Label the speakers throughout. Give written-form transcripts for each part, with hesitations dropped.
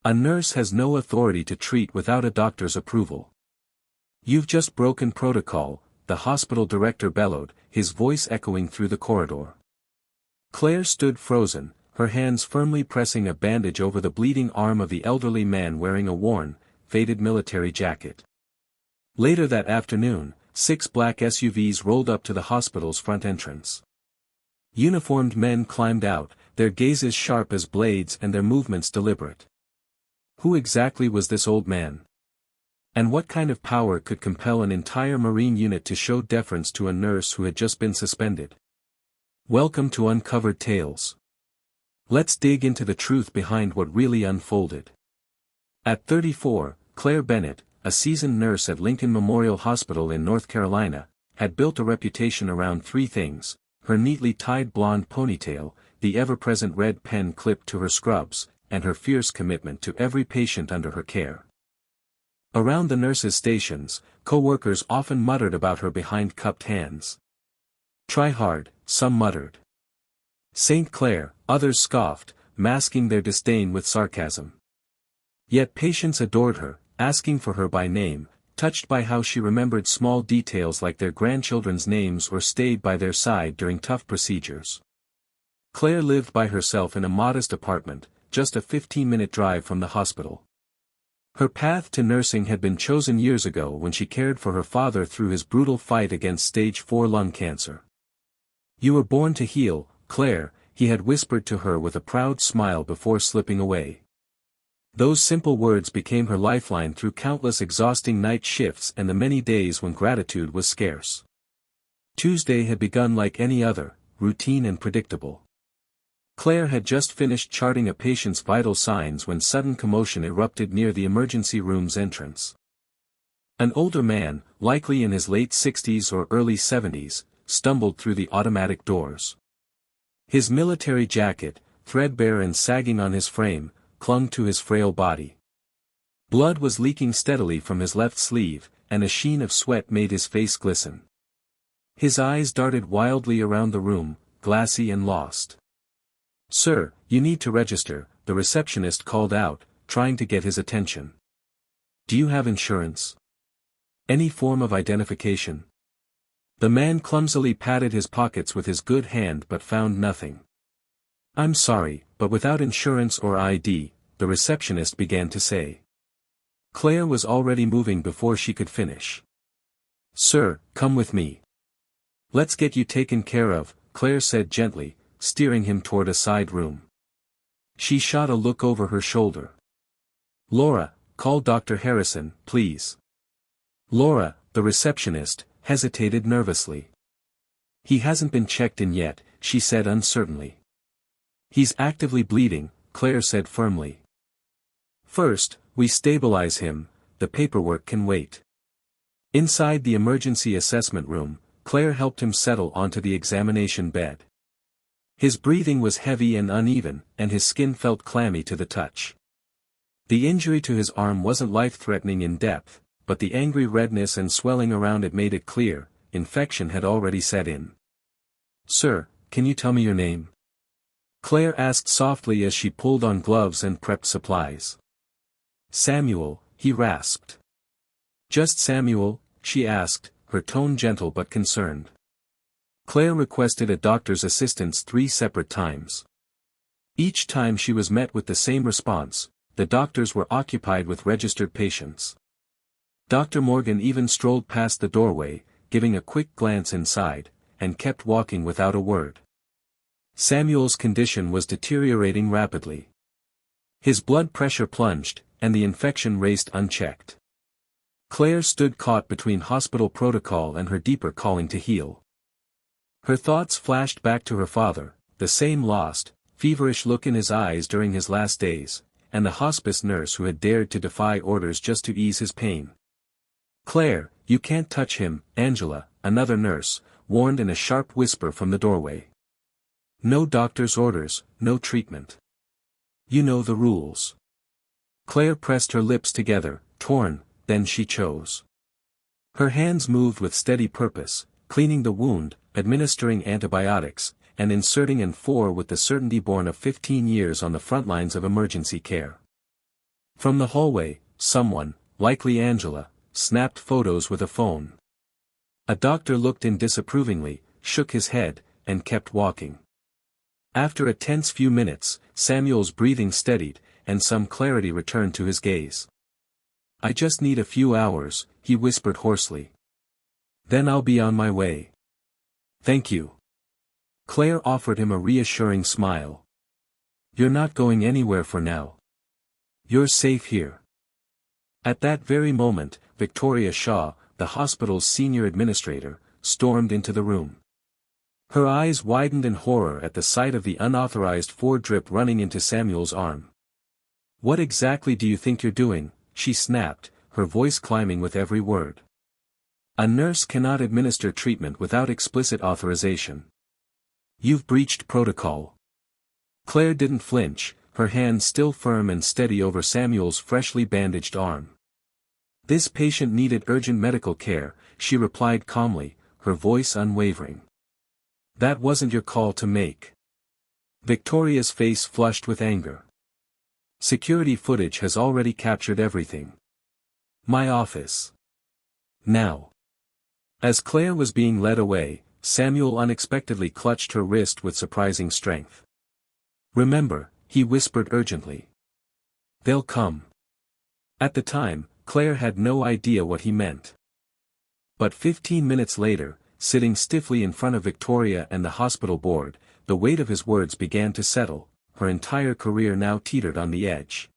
Speaker 1: A nurse has no authority to treat without a doctor's approval. You've just broken protocol, the hospital director bellowed, his voice echoing through the corridor. Claire stood frozen, her hands firmly pressing a bandage over the bleeding arm of the elderly man wearing a worn, faded military jacket. Later that afternoon, 6 black SUVs rolled up to the hospital's front entrance. Uniformed men climbed out, their gazes sharp as blades and their movements deliberate. Who exactly was this old man? And what kind of power could compel an entire Marine unit to show deference to a nurse who had just been suspended? Welcome to Uncovered Tales. Let's dig into the truth behind what really unfolded. At 34, Claire Bennett, a seasoned nurse at Lincoln Memorial Hospital in North Carolina, had built a reputation around 3 things: her neatly tied blonde ponytail, the ever-present red pen clipped to her scrubs, and her fierce commitment to every patient under her care. Around the nurses' stations, co-workers often muttered about her behind cupped hands. "Try hard," some muttered. "Saint Claire," others scoffed, masking their disdain with sarcasm. Yet patients adored her, asking for her by name, touched by how she remembered small details like their grandchildren's names or stayed by their side during tough procedures. Claire lived by herself in a modest apartment, just a 15-minute drive from the hospital. Her path to nursing had been chosen years ago when she cared for her father through his brutal fight against stage 4 lung cancer. "You were born to heal, Claire," he had whispered to her with a proud smile before slipping away. Those simple words became her lifeline through countless exhausting night shifts and the many days when gratitude was scarce. Tuesday had begun like any other, routine and predictable. Claire had just finished charting a patient's vital signs when sudden commotion erupted near the emergency room's entrance. An older man, likely in his late 60s or early 70s, stumbled through the automatic doors. His military jacket, threadbare and sagging on his frame, clung to his frail body. Blood was leaking steadily from his left sleeve, and a sheen of sweat made his face glisten. His eyes darted wildly around the room, glassy and lost. "Sir, you need to register," the receptionist called out, trying to get his attention. "Do you have insurance? Any form of identification?" The man clumsily patted his pockets with his good hand but found nothing. "I'm sorry, but without insurance or ID," the receptionist began to say. Claire was already moving before she could finish. "Sir, come with me. Let's get you taken care of," Claire said gently, steering him toward a side room. She shot a look over her shoulder. "Laura, call Dr. Harrison, please." Laura, the receptionist, hesitated nervously. "He hasn't been checked in yet," she said uncertainly. "He's actively bleeding," Claire said firmly. "First, we stabilize him, the paperwork can wait." Inside the emergency assessment room, Claire helped him settle onto the examination bed. His breathing was heavy and uneven, and his skin felt clammy to the touch. The injury to his arm wasn't life-threatening in depth, but the angry redness and swelling around it made it clear, infection had already set in. "Sir, can you tell me your name?" Claire asked softly as she pulled on gloves and prepped supplies. "Samuel," he rasped. "Just Samuel?" she asked, her tone gentle but concerned. Claire requested a doctor's assistance 3 separate times. Each time she was met with the same response: the doctors were occupied with registered patients. Dr. Morgan even strolled past the doorway, giving a quick glance inside, and kept walking without a word. Samuel's condition was deteriorating rapidly. His blood pressure plunged, and the infection raced unchecked. Claire stood caught between hospital protocol and her deeper calling to heal. Her thoughts flashed back to her father, the same lost, feverish look in his eyes during his last days, and the hospice nurse who had dared to defy orders just to ease his pain. "Claire, you can't touch him," Angela, another nurse, warned in a sharp whisper from the doorway. "No doctor's orders, no treatment. You know the rules." Claire pressed her lips together, torn, then she chose. Her hands moved with steady purpose, cleaning the wound, administering antibiotics, and inserting N4 with the certainty born of 15 years on the front lines of emergency care. From the hallway, someone, likely Angela, snapped photos with a phone. A doctor looked in disapprovingly, shook his head, and kept walking. After a tense few minutes, Samuel's breathing steadied, and some clarity returned to his gaze. "I just need a few hours," he whispered hoarsely. "Then I'll be on my way." "Thank you." Claire offered him a reassuring smile. "You're not going anywhere for now. You're safe here." At that very moment, Victoria Shaw, the hospital's senior administrator, stormed into the room. Her eyes widened in horror at the sight of the unauthorized drip running into Samuel's arm. "What exactly do you think you're doing?" she snapped, her voice climbing with every word. "A nurse cannot administer treatment without explicit authorization. You've breached protocol." Claire didn't flinch, her hand still firm and steady over Samuel's freshly bandaged arm. "This patient needed urgent medical care," she replied calmly, her voice unwavering. "That wasn't your call to make." Victoria's face flushed with anger. "Security footage has already captured everything. My office. Now." As Claire was being led away, Samuel unexpectedly clutched her wrist with surprising strength. "Remember," he whispered urgently. "They'll come." At the time, Claire had no idea what he meant. But 15 minutes later, sitting stiffly in front of Victoria and the hospital board, the weight of his words began to settle, her entire career now teetered on the edge.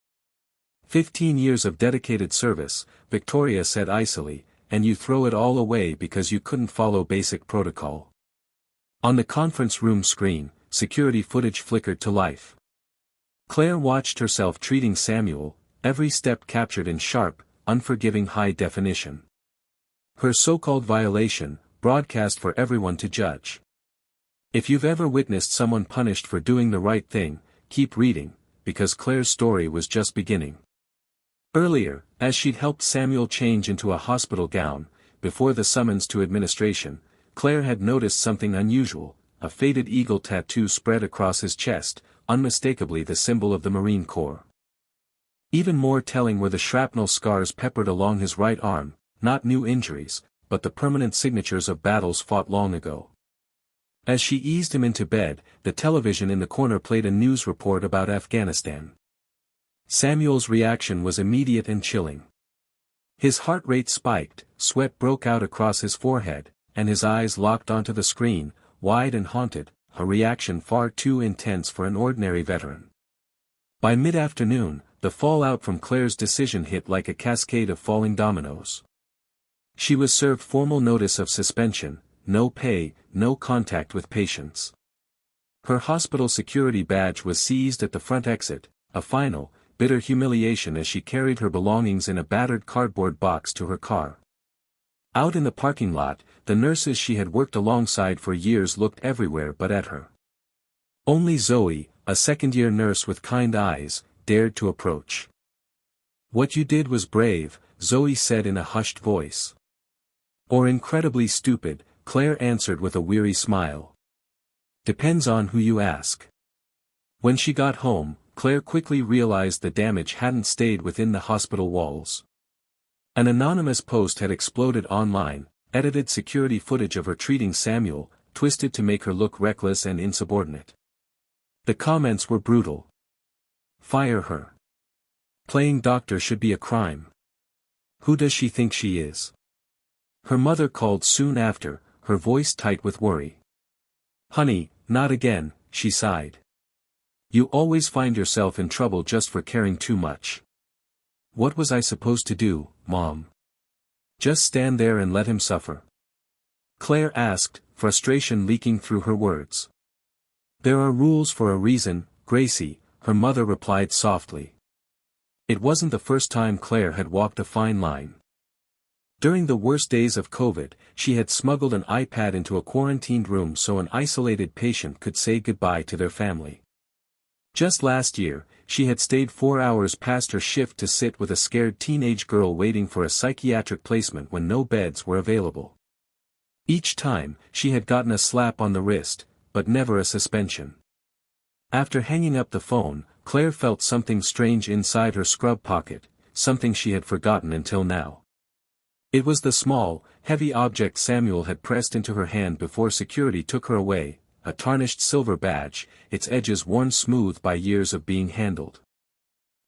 Speaker 1: 15 years of dedicated service, Victoria said icily, and you throw it all away because you couldn't follow basic protocol. On the conference room screen, security footage flickered to life. Claire watched herself treating Samuel, every step captured in sharp, unforgiving high definition. Her so-called violation, broadcast for everyone to judge. If you've ever witnessed someone punished for doing the right thing, keep reading, because Claire's story was just beginning. Earlier, as she'd helped Samuel change into a hospital gown, before the summons to administration, Claire had noticed something unusual, a faded eagle tattoo spread across his chest, unmistakably the symbol of the Marine Corps. Even more telling were the shrapnel scars peppered along his right arm, not new injuries, but the permanent signatures of battles fought long ago. As she eased him into bed, the television in the corner played a news report about Afghanistan. Samuel's reaction was immediate and chilling. His heart rate spiked, sweat broke out across his forehead, and his eyes locked onto the screen, wide and haunted, a reaction far too intense for an ordinary veteran. By mid-afternoon, the fallout from Claire's decision hit like a cascade of falling dominoes. She was served formal notice of suspension, no pay, no contact with patients. Her hospital security badge was seized at the front exit, a final, bitter humiliation as she carried her belongings in a battered cardboard box to her car. Out in the parking lot, the nurses she had worked alongside for years looked everywhere but at her. Only Zoe, a second-year nurse with kind eyes, dared to approach. "What you did was brave," Zoe said in a hushed voice. "Or incredibly stupid," Claire answered with a weary smile. "Depends on who you ask." When she got home, Claire quickly realized the damage hadn't stayed within the hospital walls. An anonymous post had exploded online, edited security footage of her treating Samuel, twisted to make her look reckless and insubordinate. The comments were brutal. "Fire her. Playing doctor should be a crime. Who does she think she is?" Her mother called soon after, her voice tight with worry. "Honey, not again," she sighed. "You always find yourself in trouble just for caring too much." "What was I supposed to do, Mom? Just stand there and let him suffer?" Claire asked, frustration leaking through her words. "There are rules for a reason, Gracie," her mother replied softly. It wasn't the first time Claire had walked a fine line. During the worst days of COVID, she had smuggled an iPad into a quarantined room so an isolated patient could say goodbye to their family. Just last year, she had stayed 4 hours past her shift to sit with a scared teenage girl waiting for a psychiatric placement when no beds were available. Each time, she had gotten a slap on the wrist, but never a suspension. After hanging up the phone, Claire felt something strange inside her scrub pocket, something she had forgotten until now. It was the small, heavy object Samuel had pressed into her hand before security took her away, a tarnished silver badge, its edges worn smooth by years of being handled.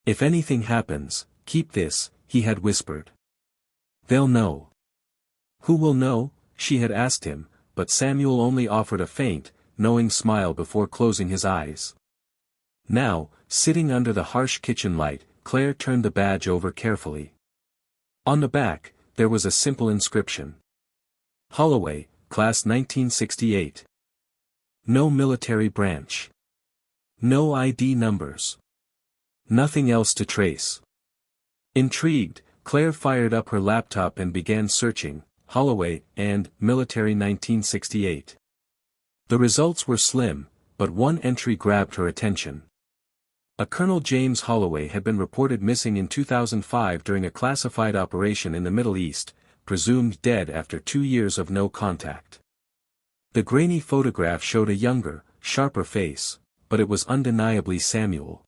Speaker 1: "If anything happens, keep this," he had whispered. "They'll know." "Who will know?" she had asked him, but Samuel only offered a faint, knowing smile before closing his eyes. Now, sitting under the harsh kitchen light, Claire turned the badge over carefully. On the back, there was a simple inscription. Holloway, Class 1968. No military branch. No ID numbers. Nothing else to trace. Intrigued, Claire fired up her laptop and began searching, Holloway and Military 1968. The results were slim, but one entry grabbed her attention. A Colonel James Holloway had been reported missing in 2005 during a classified operation in the Middle East, presumed dead after 2 years of no contact. The grainy photograph showed a younger, sharper face, but it was undeniably Samuel.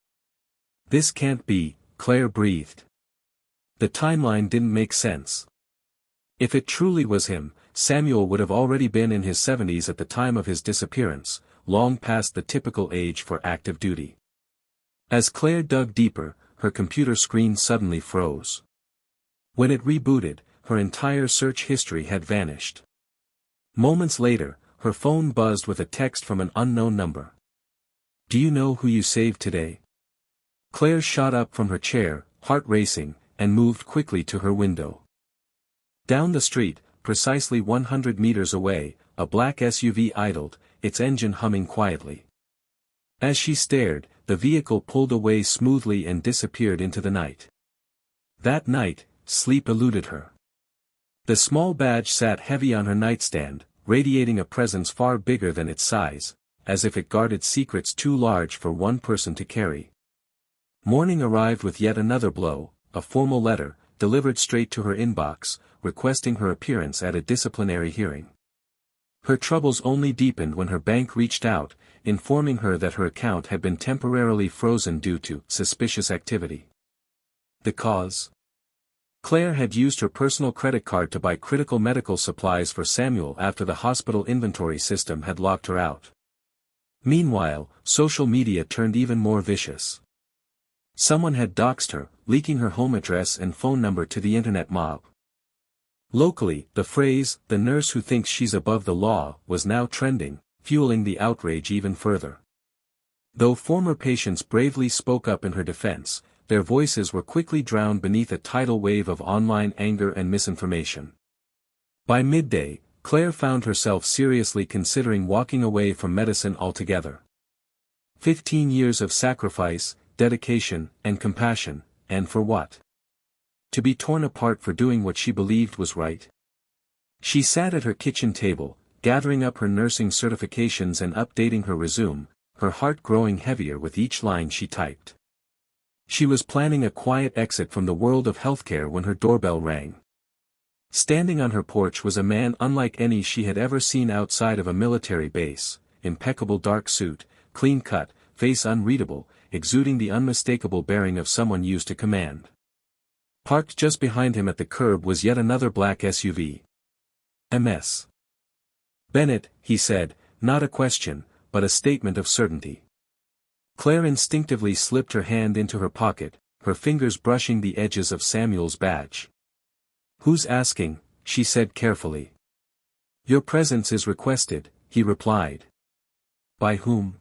Speaker 1: "This can't be," Claire breathed. The timeline didn't make sense. If it truly was him, Samuel would have already been in his 70s at the time of his disappearance, long past the typical age for active duty. As Claire dug deeper, her computer screen suddenly froze. When it rebooted, her entire search history had vanished. Moments later, her phone buzzed with a text from an unknown number. "Do you know who you saved today?" Claire shot up from her chair, heart racing, and moved quickly to her window. Down the street, precisely 100 meters away, a black SUV idled, its engine humming quietly. As she stared, the vehicle pulled away smoothly and disappeared into the night. That night, sleep eluded her. The small badge sat heavy on her nightstand, radiating a presence far bigger than its size, as if it guarded secrets too large for one person to carry. Morning arrived with yet another blow, a formal letter, delivered straight to her inbox, requesting her appearance at a disciplinary hearing. Her troubles only deepened when her bank reached out, informing her that her account had been temporarily frozen due to suspicious activity. The cause? Claire had used her personal credit card to buy critical medical supplies for Samuel after the hospital inventory system had locked her out. Meanwhile, social media turned even more vicious. Someone had doxed her, leaking her home address and phone number to the internet mob. Locally, the phrase, "the nurse who thinks she's above the law," was now trending, fueling the outrage even further. Though former patients bravely spoke up in her defense, their voices were quickly drowned beneath a tidal wave of online anger and misinformation. By midday, Claire found herself seriously considering walking away from medicine altogether. 15 years of sacrifice, dedication, and compassion, and for what? To be torn apart for doing what she believed was right? She sat at her kitchen table, gathering up her nursing certifications and updating her resume, her heart growing heavier with each line she typed. She was planning a quiet exit from the world of healthcare when her doorbell rang. Standing on her porch was a man unlike any she had ever seen outside of a military base, impeccable dark suit, clean cut, face unreadable, exuding the unmistakable bearing of someone used to command. Parked just behind him at the curb was yet another black SUV. "MS. Bennett," he said, not a question, but a statement of certainty. Claire instinctively slipped her hand into her pocket, her fingers brushing the edges of Samuel's badge. "Who's asking?" she said carefully. "Your presence is requested," he replied. "By whom?"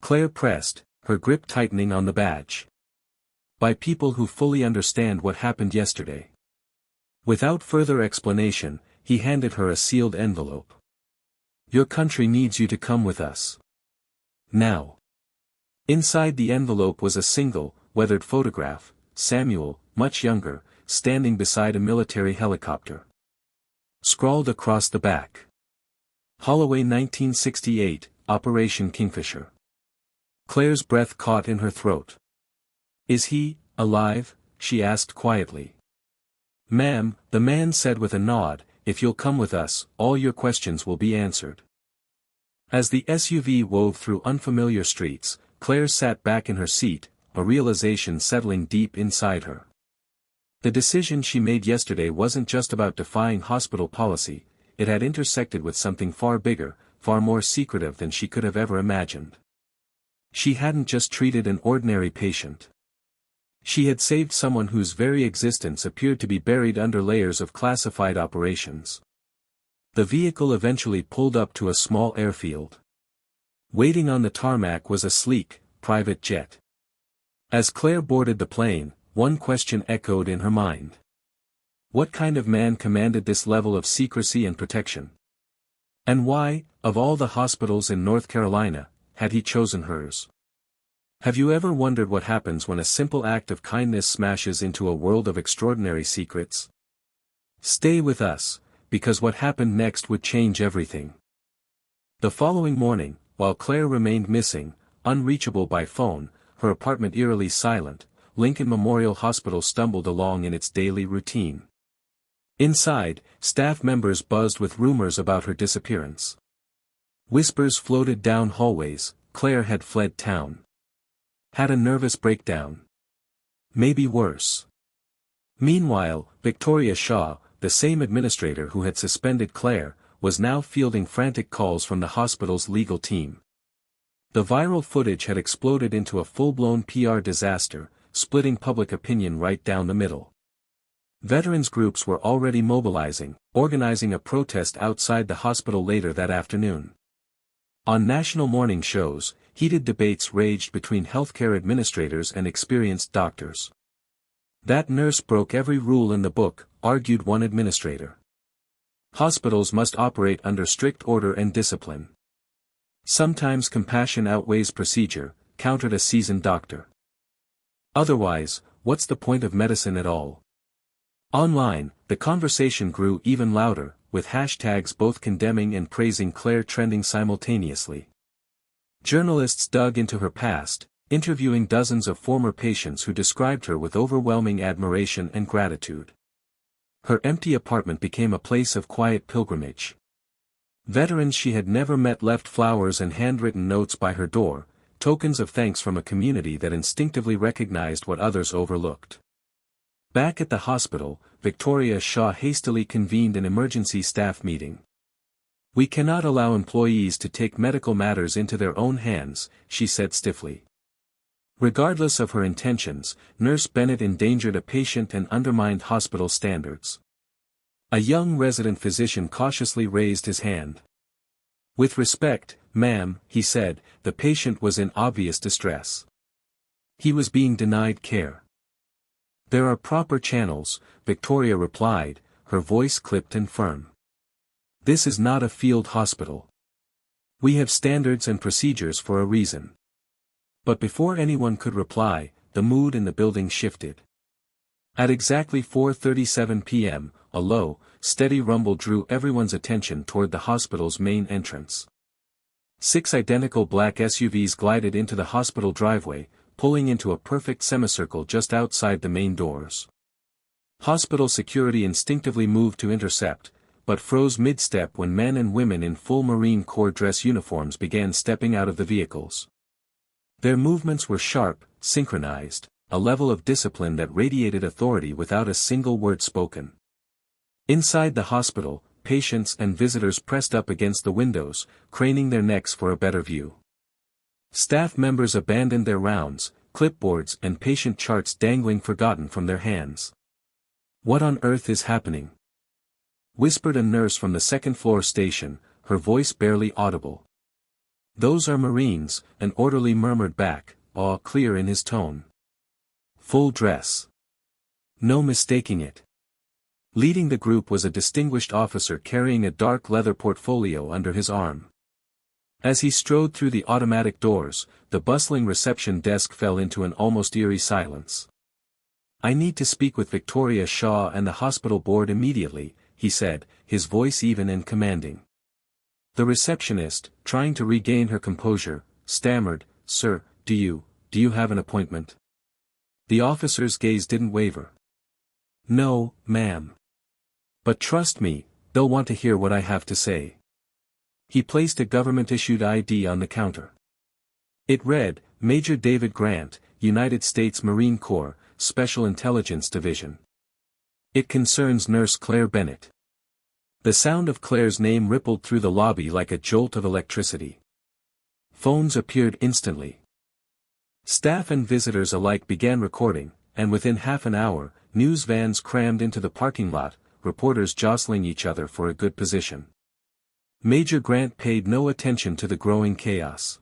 Speaker 1: Claire pressed, her grip tightening on the badge. "By people who fully understand what happened yesterday." Without further explanation, he handed her a sealed envelope. "Your country needs you to come with us. Now." Inside the envelope was a single, weathered photograph, Samuel, much younger, standing beside a military helicopter. Scrawled across the back. Holloway 1968, Operation Kingfisher. Claire's breath caught in her throat. "Is he alive?" she asked quietly. "Ma'am," the man said with a nod, "if you'll come with us, all your questions will be answered." As the SUV wove through unfamiliar streets, Claire sat back in her seat, a realization settling deep inside her. The decision she made yesterday wasn't just about defying hospital policy, it had intersected with something far bigger, far more secretive than she could have ever imagined. She hadn't just treated an ordinary patient. She had saved someone whose very existence appeared to be buried under layers of classified operations. The vehicle eventually pulled up to a small airfield. Waiting on the tarmac was a sleek, private jet. As Claire boarded the plane, one question echoed in her mind. What kind of man commanded this level of secrecy and protection? And why, of all the hospitals in North Carolina, had he chosen hers? Have you ever wondered what happens when a simple act of kindness smashes into a world of extraordinary secrets? Stay with us, because what happened next would change everything. The following morning, while Claire remained missing, unreachable by phone, her apartment eerily silent, Lincoln Memorial Hospital stumbled along in its daily routine. Inside, staff members buzzed with rumors about her disappearance. Whispers floated down hallways, Claire had fled town. Had a nervous breakdown. Maybe worse. Meanwhile, Victoria Shaw, the same administrator who had suspended Claire, was now fielding frantic calls from the hospital's legal team. The viral footage had exploded into a full-blown PR disaster, splitting public opinion right down the middle. Veterans groups were already mobilizing, organizing a protest outside the hospital later that afternoon. On national morning shows, heated debates raged between healthcare administrators and experienced doctors. That nurse broke every rule in the book, argued one administrator. Hospitals must operate under strict order and discipline. Sometimes compassion outweighs procedure, countered a seasoned doctor. Otherwise, what's the point of medicine at all? Online, the conversation grew even louder, with hashtags both condemning and praising Claire trending simultaneously. Journalists dug into her past, interviewing dozens of former patients who described her with overwhelming admiration and gratitude. Her empty apartment became a place of quiet pilgrimage. Veterans she had never met left flowers and handwritten notes by her door, tokens of thanks from a community that instinctively recognized what others overlooked. Back at the hospital, Victoria Shaw hastily convened an emergency staff meeting. We cannot allow employees to take medical matters into their own hands, she said stiffly. Regardless of her intentions, Nurse Bennett endangered a patient and undermined hospital standards. A young resident physician cautiously raised his hand. With respect, ma'am, he said, the patient was in obvious distress. He was being denied care. There are proper channels, Victoria replied, her voice clipped and firm. This is not a field hospital. We have standards and procedures for a reason. But before anyone could reply, the mood in the building shifted. At exactly 4:37 p.m., a low, steady rumble drew everyone's attention toward the hospital's main entrance. 6 identical black SUVs glided into the hospital driveway, pulling into a perfect semicircle just outside the main doors. Hospital security instinctively moved to intercept, but froze mid-step when men and women in full Marine Corps dress uniforms began stepping out of the vehicles. Their movements were sharp, synchronized, a level of discipline that radiated authority without a single word spoken. Inside the hospital, patients and visitors pressed up against the windows, craning their necks for a better view. Staff members abandoned their rounds, clipboards and patient charts dangling forgotten from their hands. What on earth is happening? Whispered a nurse from the second-floor station, her voice barely audible. Those are Marines, an orderly murmured back, awe clear in his tone. Full dress. No mistaking it. Leading the group was a distinguished officer carrying a dark leather portfolio under his arm. As he strode through the automatic doors, the bustling reception desk fell into an almost eerie silence. I need to speak with Victoria Shaw and the hospital board immediately, he said, his voice even and commanding. The receptionist, trying to regain her composure, stammered, Sir, do you have an appointment? The officer's gaze didn't waver. No, ma'am. But trust me, they'll want to hear what I have to say. He placed a government-issued ID on the counter. It read, Major David Grant, United States Marine Corps, Special Intelligence Division. It concerns Nurse Claire Bennett. The sound of Claire's name rippled through the lobby like a jolt of electricity. Phones appeared instantly. Staff and visitors alike began recording, and within half an hour, news vans crammed into the parking lot, reporters jostling each other for a good position. Major Grant paid no attention to the growing chaos.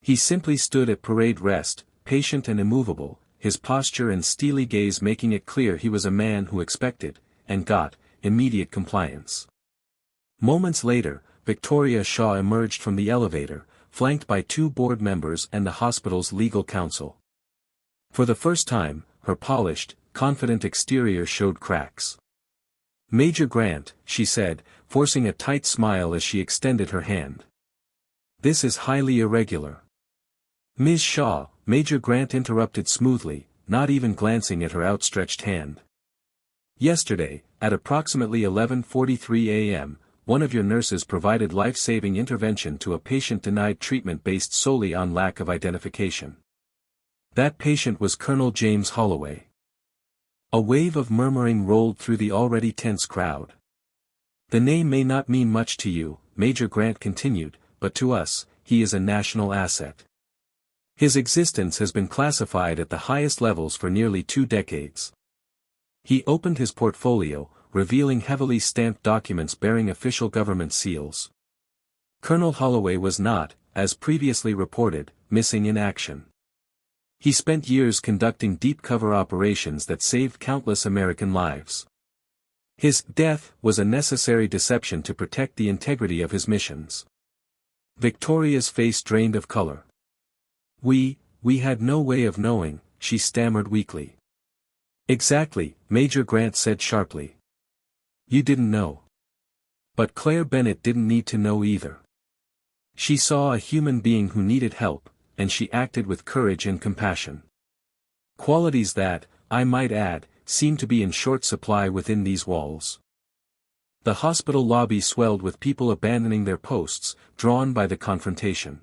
Speaker 1: He simply stood at parade rest, patient and immovable, his posture and steely gaze making it clear he was a man who expected, and got, immediate compliance. Moments later, Victoria Shaw emerged from the elevator, flanked by 2 board members and the hospital's legal counsel. For the first time, her polished, confident exterior showed cracks. "Major Grant," she said, forcing a tight smile as she extended her hand. "This is highly irregular." "Ms. Shaw," Major Grant interrupted smoothly, not even glancing at her outstretched hand. "Yesterday, at approximately 11:43 a.m., one of your nurses provided life-saving intervention to a patient denied treatment based solely on lack of identification. That patient was Colonel James Holloway." A wave of murmuring rolled through the already tense crowd. "The name may not mean much to you," Major Grant continued, "but to us, he is a national asset. His existence has been classified at the highest levels for nearly 2 decades. He opened his portfolio, revealing heavily stamped documents bearing official government seals. Colonel Holloway was not, as previously reported, missing in action. He spent years conducting deep cover operations that saved countless American lives. His death was a necessary deception to protect the integrity of his missions." Victoria's face drained of color. We had no way of knowing," she stammered weakly. "Exactly," Major Grant said sharply. "You didn't know. But Claire Bennett didn't need to know either. She saw a human being who needed help, and she acted with courage and compassion. Qualities that, I might add, seem to be in short supply within these walls." The hospital lobby swelled with people abandoning their posts, drawn by the confrontation.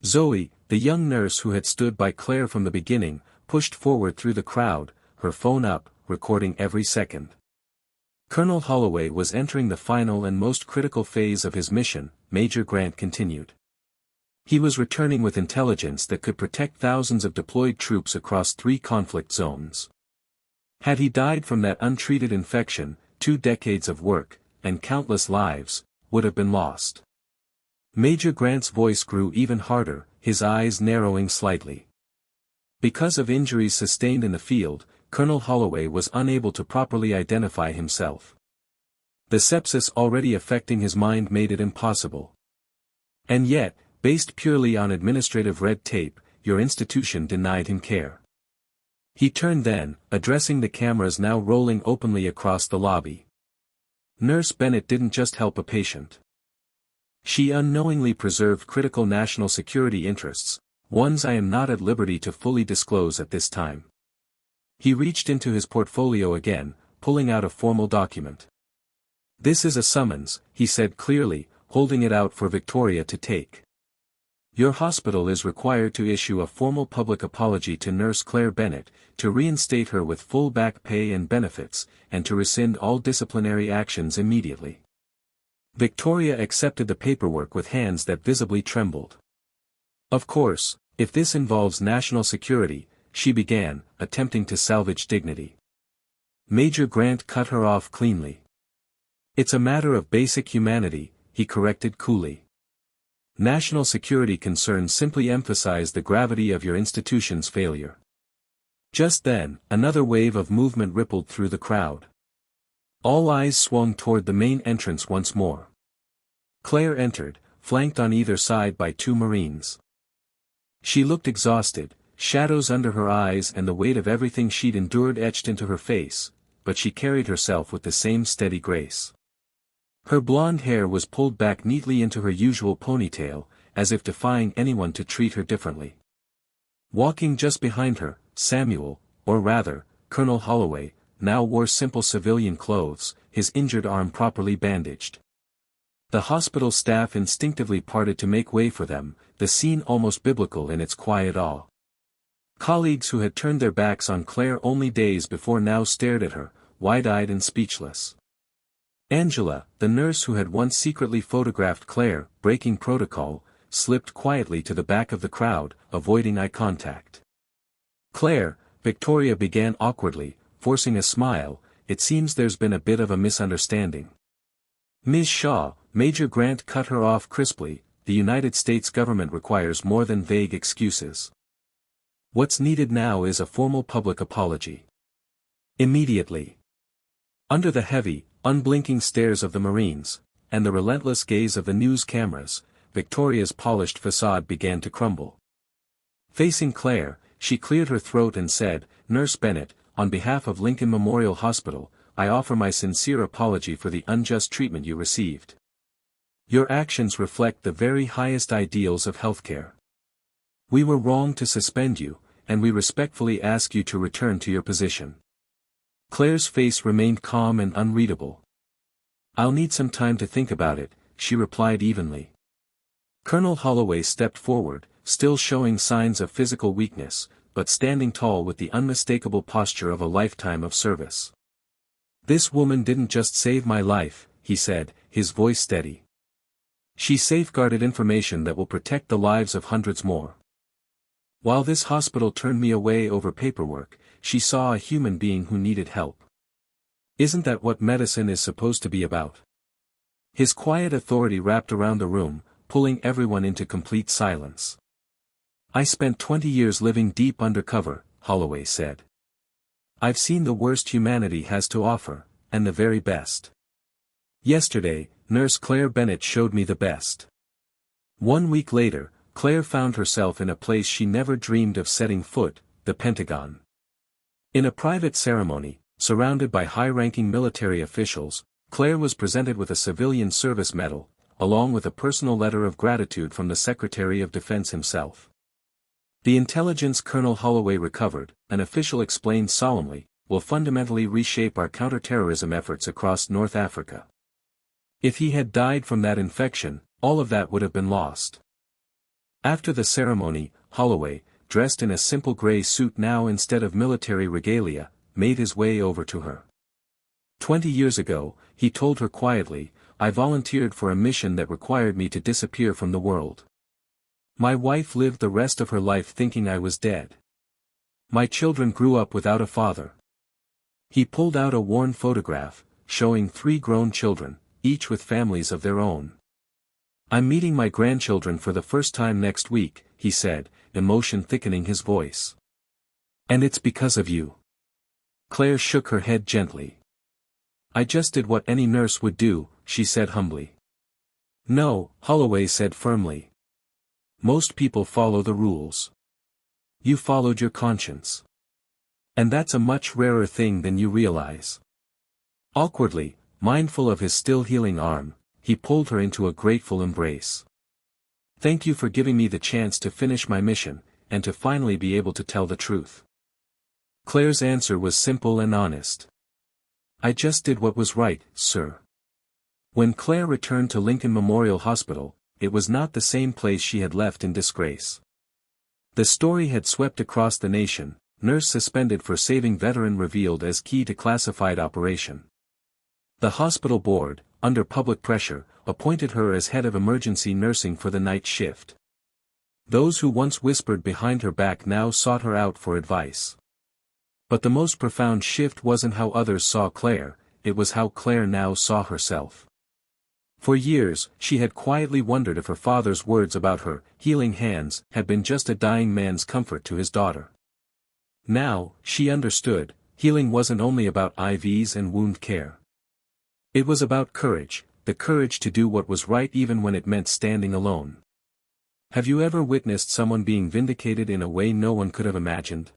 Speaker 1: Zoe, the young nurse who had stood by Claire from the beginning, pushed forward through the crowd, her phone up, recording every second. Colonel Holloway was entering the final and most critical phase of his mission, Major Grant continued. He was returning with intelligence that could protect thousands of deployed troops across 3 conflict zones. Had he died from that untreated infection, 2 decades of work, and countless lives, would have been lost. Major Grant's voice grew even harder, his eyes narrowing slightly. Because of injuries sustained in the field, Colonel Holloway was unable to properly identify himself. The sepsis already affecting his mind made it impossible. And yet, based purely on administrative red tape, your institution denied him care. He turned then, addressing the cameras now rolling openly across the lobby. "Nurse Bennett didn't just help a patient. She unknowingly preserved critical national security interests, ones I am not at liberty to fully disclose at this time." He reached into his portfolio again, pulling out a formal document. "This is a summons," he said clearly, holding it out for Victoria to take. "Your hospital is required to issue a formal public apology to Nurse Claire Bennett, to reinstate her with full back pay and benefits, and to rescind all disciplinary actions immediately." Victoria accepted the paperwork with hands that visibly trembled. "Of course, if this involves national security," she began, attempting to salvage dignity. Major Grant cut her off cleanly. "It's a matter of basic humanity," he corrected coolly. "National security concerns simply emphasize the gravity of your institution's failure." Just then, another wave of movement rippled through the crowd. All eyes swung toward the main entrance once more. Claire entered, flanked on either side by 2 Marines. She looked exhausted, shadows under her eyes and the weight of everything she'd endured etched into her face, but she carried herself with the same steady grace. Her blonde hair was pulled back neatly into her usual ponytail, as if defying anyone to treat her differently. Walking just behind her, Samuel, or rather, Colonel Holloway, now wore simple civilian clothes, his injured arm properly bandaged. The hospital staff instinctively parted to make way for them, the scene almost biblical in its quiet awe. Colleagues who had turned their backs on Claire only days before now stared at her, wide-eyed and speechless. Angela, the nurse who had once secretly photographed Claire, breaking protocol, slipped quietly to the back of the crowd, avoiding eye contact. "Claire," Victoria began awkwardly, forcing a smile, "it seems there's been a bit of a misunderstanding." "Ms. Shaw," Major Grant cut her off crisply, "the United States government requires more than vague excuses. What's needed now is a formal public apology. Immediately." Under the heavy, unblinking stares of the Marines, and the relentless gaze of the news cameras, Victoria's polished facade began to crumble. Facing Claire, she cleared her throat and said, "Nurse Bennett, on behalf of Lincoln Memorial Hospital, I offer my sincere apology for the unjust treatment you received. Your actions reflect the very highest ideals of healthcare. We were wrong to suspend you, and we respectfully ask you to return to your position." Claire's face remained calm and unreadable. "I'll need some time to think about it," she replied evenly. Colonel Holloway stepped forward, still showing signs of physical weakness, but standing tall with the unmistakable posture of a lifetime of service. "This woman didn't just save my life," he said, his voice steady. "She safeguarded information that will protect the lives of hundreds more. While this hospital turned me away over paperwork, she saw a human being who needed help. Isn't that what medicine is supposed to be about?" His quiet authority wrapped around the room, pulling everyone into complete silence. "I spent 20 years living deep undercover," Holloway said. "I've seen the worst humanity has to offer, and the very best. Yesterday, Nurse Claire Bennett showed me the best." 1 week later, Claire found herself in a place she never dreamed of setting foot, the Pentagon. In a private ceremony, surrounded by high-ranking military officials, Claire was presented with a Civilian Service Medal, along with a personal letter of gratitude from the Secretary of Defense himself. "The intelligence Colonel Holloway recovered," an official explained solemnly, "will fundamentally reshape our counterterrorism efforts across North Africa. If he had died from that infection, all of that would have been lost." After the ceremony, Holloway, dressed in a simple gray suit now instead of military regalia, made his way over to her. 20 years ago, he told her quietly, "I volunteered for a mission that required me to disappear from the world. My wife lived the rest of her life thinking I was dead. My children grew up without a father." He pulled out a worn photograph, showing 3 grown children, each with families of their own. "I'm meeting my grandchildren for the first time next week," he said, emotion thickening his voice. "And it's because of you." Claire shook her head gently. "I just did what any nurse would do," she said humbly. "No," Holloway said firmly. "Most people follow the rules. You followed your conscience. And that's a much rarer thing than you realize." Awkwardly, mindful of his still healing arm, he pulled her into a grateful embrace. "Thank you for giving me the chance to finish my mission, and to finally be able to tell the truth." Claire's answer was simple and honest. "I just did what was right, sir." When Claire returned to Lincoln Memorial Hospital, it was not the same place she had left in disgrace. The story had swept across the nation, nurse suspended for saving veteran revealed as key to classified operation. The hospital board, under public pressure, appointed her as head of emergency nursing for the night shift. Those who once whispered behind her back now sought her out for advice. But the most profound shift wasn't how others saw Claire, it was how Claire now saw herself. For years, she had quietly wondered if her father's words about her healing hands had been just a dying man's comfort to his daughter. Now, she understood, healing wasn't only about IVs and wound care. It was about courage, the courage to do what was right even when it meant standing alone. Have you ever witnessed someone being vindicated in a way no one could have imagined?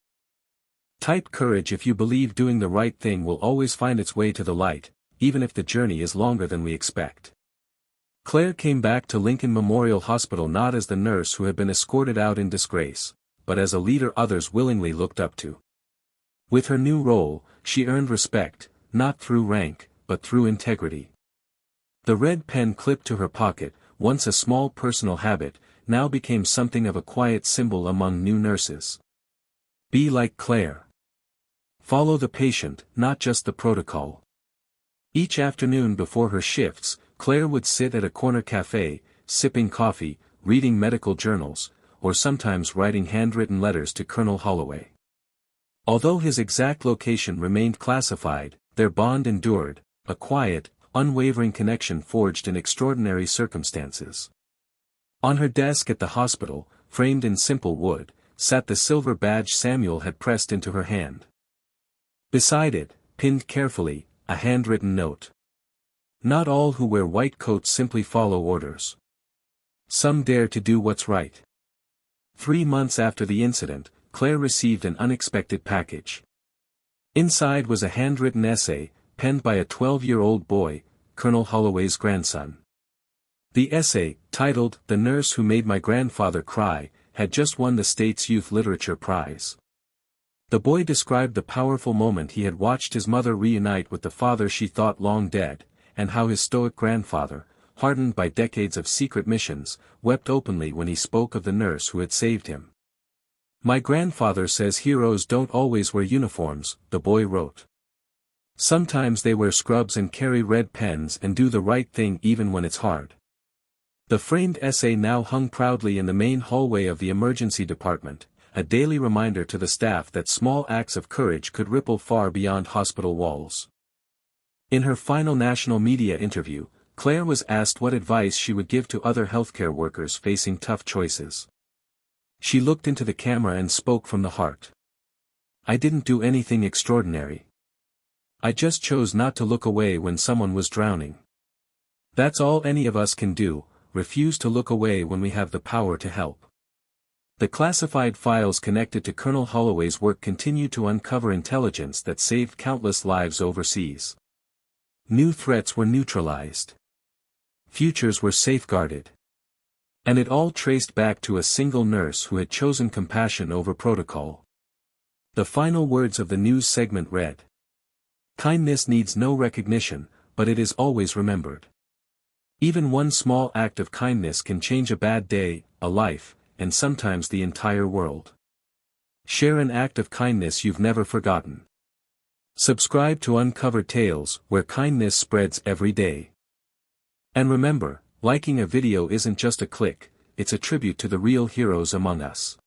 Speaker 1: Type courage if you believe doing the right thing will always find its way to the light, even if the journey is longer than we expect. Claire came back to Lincoln Memorial Hospital not as the nurse who had been escorted out in disgrace, but as a leader others willingly looked up to. With her new role, she earned respect, not through rank, but through integrity. The red pen clipped to her pocket, once a small personal habit, now became something of a quiet symbol among new nurses. Be like Claire. Follow the patient, not just the protocol. Each afternoon before her shifts, Claire would sit at a corner cafe, sipping coffee, reading medical journals, or sometimes writing handwritten letters to Colonel Holloway. Although his exact location remained classified, their bond endured, a quiet, unwavering connection forged in extraordinary circumstances. On her desk at the hospital, framed in simple wood, sat the silver badge Samuel had pressed into her hand. Beside it, pinned carefully, a handwritten note. Not all who wear white coats simply follow orders. Some dare to do what's right. 3 months after the incident, Claire received an unexpected package. Inside was a handwritten essay, penned by a 12-year-old boy, Colonel Holloway's grandson. The essay, titled "The Nurse Who Made My Grandfather Cry," had just won the state's Youth Literature Prize. The boy described the powerful moment he had watched his mother reunite with the father she thought long dead, and how his stoic grandfather, hardened by decades of secret missions, wept openly when he spoke of the nurse who had saved him. "My grandfather says heroes don't always wear uniforms," the boy wrote. "Sometimes they wear scrubs and carry red pens and do the right thing even when it's hard." The framed essay now hung proudly in the main hallway of the emergency department, a daily reminder to the staff that small acts of courage could ripple far beyond hospital walls. In her final national media interview, Claire was asked what advice she would give to other healthcare workers facing tough choices. She looked into the camera and spoke from the heart. "I didn't do anything extraordinary. I just chose not to look away when someone was drowning. That's all any of us can do, refuse to look away when we have the power to help." The classified files connected to Colonel Holloway's work continued to uncover intelligence that saved countless lives overseas. New threats were neutralized. Futures were safeguarded. And it all traced back to a single nurse who had chosen compassion over protocol. The final words of the news segment read, "Kindness needs no recognition, but it is always remembered. Even one small act of kindness can change a bad day, a life, and sometimes the entire world. Share an act of kindness you've never forgotten. Subscribe to Uncovered Tales, where kindness spreads every day. And remember, liking a video isn't just a click, it's a tribute to the real heroes among us."